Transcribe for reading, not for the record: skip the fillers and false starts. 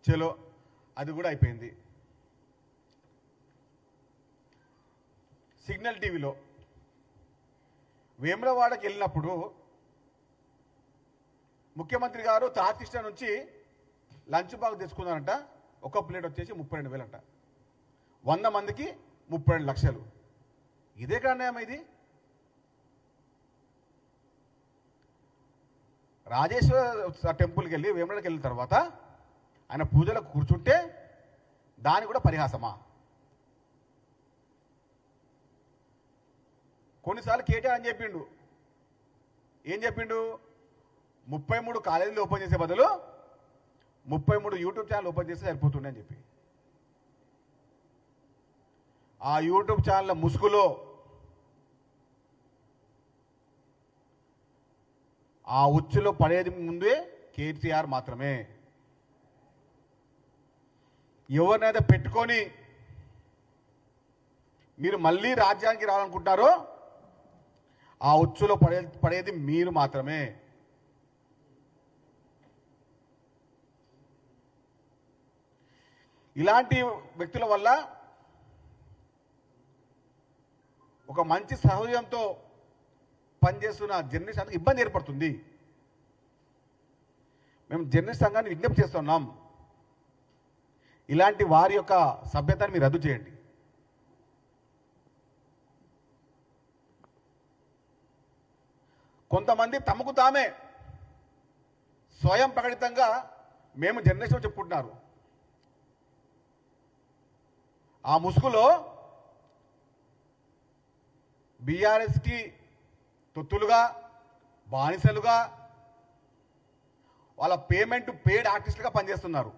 చలో అది కూడా అయిపోయింది. సిగ్నల్ టీవీలో వేములవాడకి వెళ్ళినప్పుడు ముఖ్యమంత్రి గారు తాతిష్ట నుంచి లంచ్ బాక్స్ తెచ్చుకున్నారంట. ఒక ప్లేట్ వచ్చేసి 32,000 అంట. 100 మందికి 32 లక్షలు. ఇదే కారణం ఇది. రాజేశ్వర టెంపుల్కి వెళ్ళి వేములవాడకి వెళ్ళిన తర్వాత ఆయన పూజలకు కూర్చుంటే దాని కూడా పరిహాసమా? కొన్నిసార్లు కేటీఆర్ అని చెప్పిండు. ఏం చెప్పిండు? 33 కాలేజీలు ఓపెన్ చేసే బదులు 33 యూట్యూబ్ ఛానల్ ఓపెన్ చేస్తే సరిపోతుండే అని చెప్పి, ఆ యూట్యూబ్ ఛానల్ ముసుగులో ఆ ఉచ్చులో పడేది ముందే కేటీఆర్ మాత్రమే. ఎవరినైతే పెట్టుకొని మీరు మళ్ళీ రాజ్యానికి రావాలనుకుంటారో ఆ ఉచ్చులో పడేది మీరు మాత్రమే. ఇలాంటి వ్యక్తుల వల్ల ఒక మంచి సహజంతో పనిచేస్తున్న జర్నలిస్ట్ ఇబ్బంది ఏర్పడుతుంది. మేము జర్నలిస్ట్ సంఘాన్ని విజ్ఞప్తి చేస్తున్నాం, ఇలాంటి వారి యొక్క సభ్యతను మీరు రద్దు చేయండి. కొంతమంది తమకు తామే స్వయం ప్రకటితంగా మేము జర్నలిస్ట్ చెప్పుకుంటున్నారు. ఆ ముసుగులో బీఆర్ఎస్కి తొత్తులుగా, బానిసలుగా, వాళ్ళ పేమెంట్ పేడ్ ఆర్టిస్టులుగా పనిచేస్తున్నారు.